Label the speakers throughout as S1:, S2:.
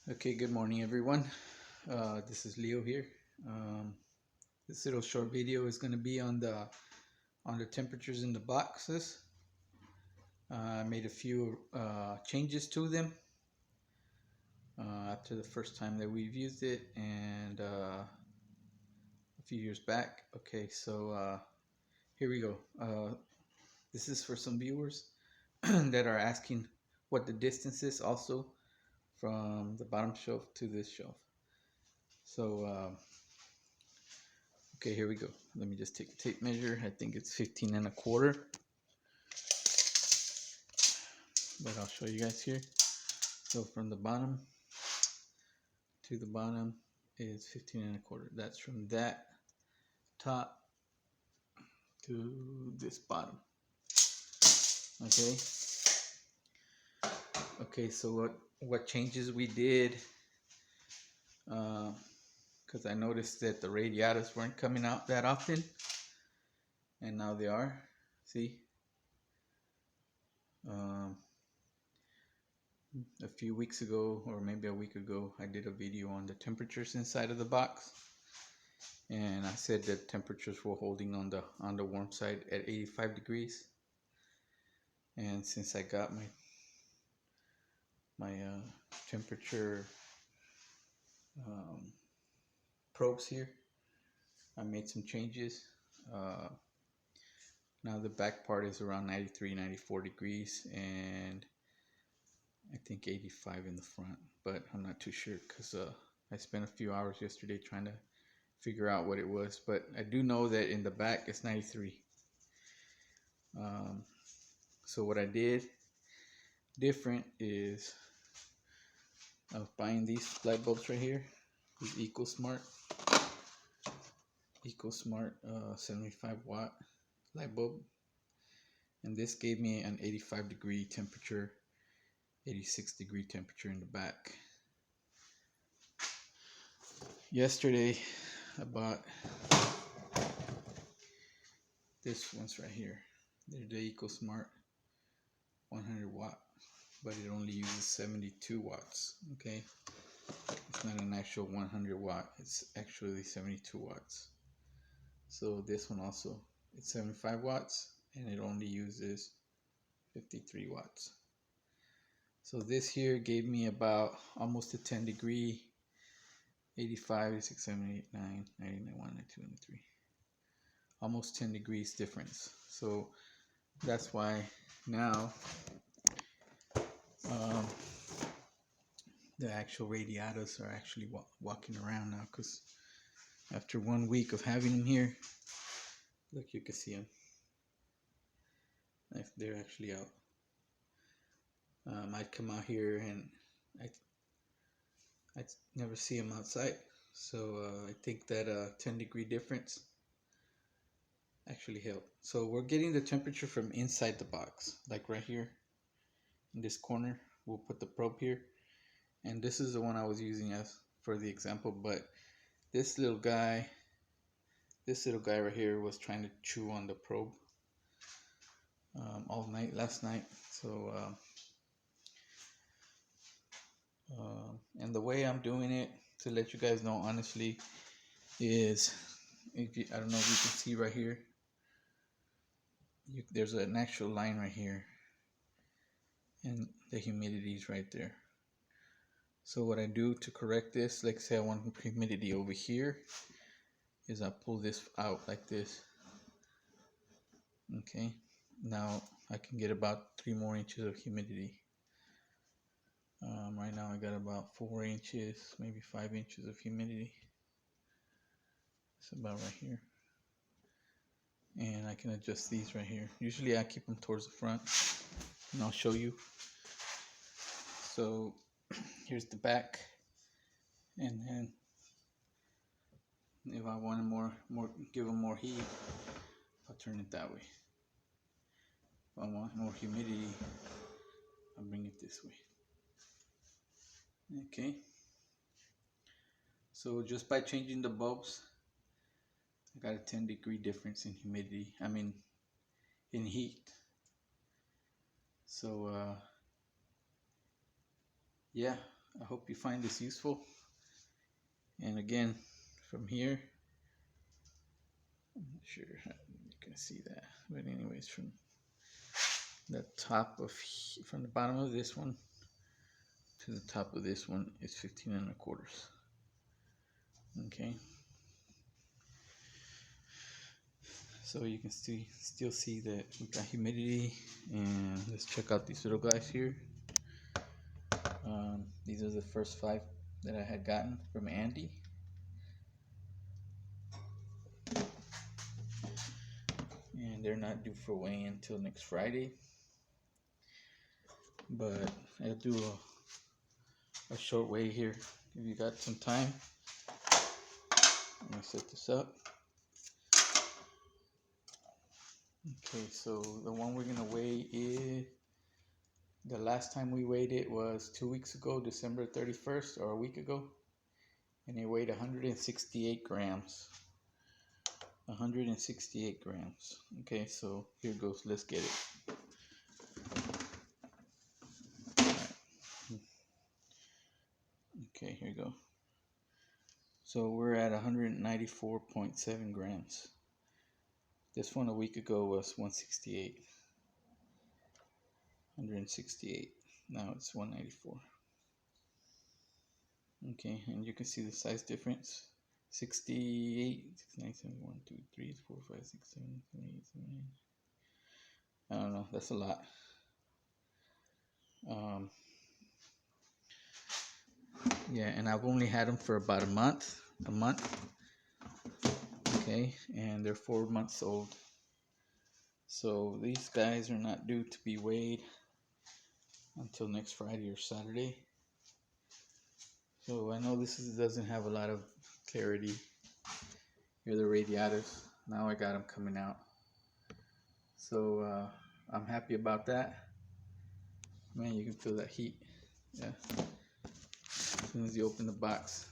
S1: Okay, good morning everyone. This is Leo here. Um, this little short video is going to be on the temperatures in the boxes. I made a few changes to them after the first time that we've used it and a few years back. Okay, so here we go. This is for some viewers that are asking what the distance is also from the bottom shelf to this shelf. So okay, here we go. Let me just take a tape measure. I think it's 15 and a quarter, but I'll show you guys here. So from the bottom to the bottom is 15 and a quarter. That's from that top to this bottom. Okay. Okay, so what changes we did, because I noticed that the radiators weren't coming out that often, and now they are. See, um, a few weeks ago, or maybe a week ago, I did a video on the temperatures inside of the box, and I said that temperatures were holding on the warm side at 85 degrees. And since I got my temperature um, probes here, I made some changes. Now the back part is around 93, 94 degrees, and I think 85 in the front, but I'm not too sure because I spent a few hours yesterday trying to figure out what it was, but I do know that in the back it's 93. So what I did different is of buying these light bulbs right here, these EcoSmart 75 watt light bulb, and this gave me an 85 degree temperature, 86 degree temperature in the back. Yesterday I bought this one's right here. They're the EcoSmart 100 watt, but it only uses 72 watts. Okay, it's not an actual 100 watt, it's actually 72 watts. So this one also, it's 75 watts and it only uses 53 watts. So this here gave me about almost a 10 degree, 85, 86, 7, 8, 9, 90, 91, 92, 93. Almost 10 degrees difference. So that's why now um, the actual radiators are actually walking around now, because after 1 week of having them here, look, you can see them. They're actually out. I'd come out here and I'd never see them outside. So I think that 10 degree difference actually helped. So we're getting the temperature from inside the box, like right here in this corner. We'll put the probe here, and this is the one I was using as for the example, but this little guy right here was trying to chew on the probe all night last night. So and the way I'm doing it, to let you guys know honestly, is I don't know if you can see right here, there's an actual line right here, and the humidity is right there. So what I do to correct this, like say I want humidity over here, is I pull this out like this. Okay, now I can get about 3 more inches of humidity. Right now I got about 4 inches, maybe 5 inches of humidity. It's about right here. And I can adjust these right here. Usually I keep them towards the front, and I'll show you. So here's the back, and then if I want more give them more heat, I'll turn it that way. If I want more humidity, I'll bring it this way. Okay, so just by changing the bulbs, I got a 10 degree difference in humidity, I mean in heat. So yeah, I hope you find this useful. And again, from here, I'm not sure how you can see that, but anyways, from the top of, from the bottom of this one to the top of this one is 15 1/4. Okay. So you can still see that we got humidity, and let's check out these little guys here. These are the first 5 that I had gotten from Andy. And they're not due for weigh-in until next Friday. But I'll do a short weigh here if you got some time. I'm gonna set this up. Okay, so the one we're gonna weigh is, the last time we weighed it was 2 weeks ago, December 31st, or a week ago, and it weighed 168 grams. 168 grams. Okay, so here goes. Let's get it. Okay, here we go. So we're at 194.7 grams. This one a week ago was 168. 168. Now it's 194. Okay, and you can see the size difference. 68, 69, 71, 2, 3, 4, 5, 6, 7, 8, 7, 8. I don't know, that's a lot. Yeah, and I've only had them for about a month. Okay, and they're 4 months old. So these guys are not due to be weighed until next Friday or Saturday. So I know this doesn't have a lot of clarity. Here are the radiators. Now I got them coming out. So I'm happy about that. Man, you can feel that heat. Yeah. As soon as you open the box,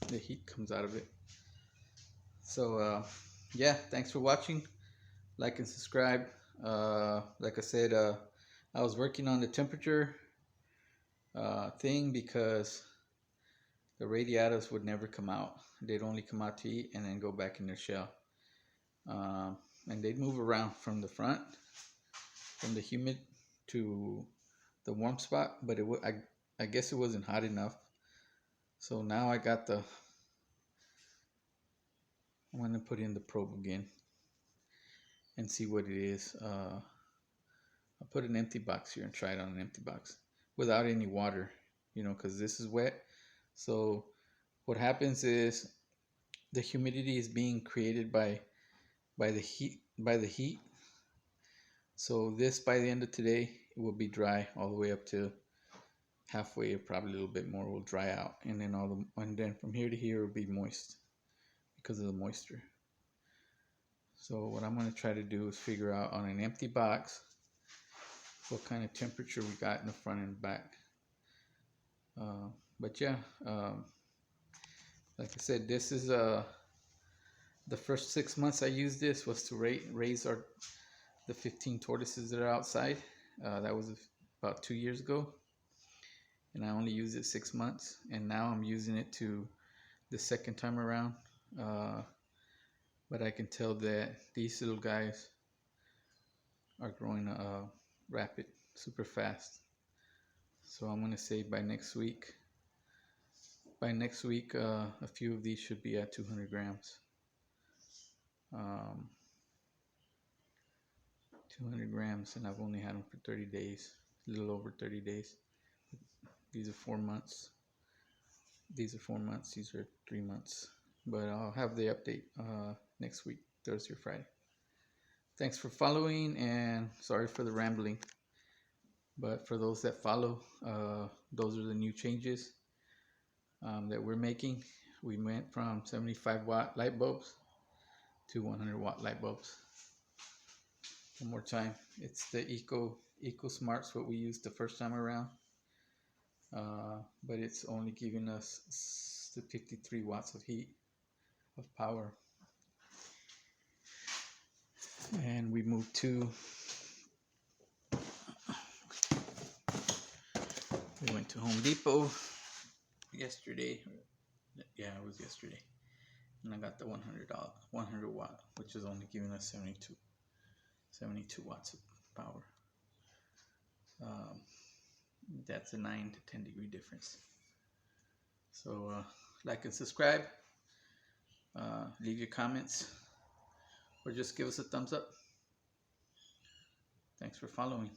S1: the heat comes out of it. So yeah, thanks for watching. Like and subscribe. Like I said, I was working on the temperature thing because the radiators would never come out. They'd only come out to eat and then go back in their shell. And they'd move around from the front, from the humid to the warm spot, but I guess it wasn't hot enough. So now I got I'm gonna put in the probe again and see what it is. I'll put an empty box here and try it on an empty box without any water, because this is wet. So what happens is the humidity is being created by the heat. So this, by the end of today, it will be dry all the way up to halfway, or probably a little bit more will dry out, and then from here to here will be moist because of the moisture. So what I'm going to try to do is figure out on an empty box what kind of temperature we got in the front and back. But yeah, like I said, this is the first 6 months I used this was to raise the 15 tortoises that are outside. That was about 2 years ago, and I only used it 6 months, and now I'm using it to the second time around. But I can tell that these little guys are growing rapid, super fast. So I'm gonna say by next week, a few of these should be at 200 grams. 200 grams, and I've only had them for 30 days, a little over 30 days. These are 4 months. These are 4 months. These are 3 months. But I'll have the update next week, Thursday or Friday. Thanks for following, and sorry for the rambling. But for those that follow, those are the new changes that we're making. We went from 75-watt light bulbs to 100-watt light bulbs. One more time, it's the Eco Smarts, what we used the first time around, but it's only giving us the 53 watts of heat, of power. And we moved to We went to Home Depot yesterday. Yeah, it was yesterday. And I got the $100 watt, which is only giving us 72 watts of power. That's a 9 to 10 degree difference. So like and subscribe, leave your comments, or just give us a thumbs up. Thanks for following.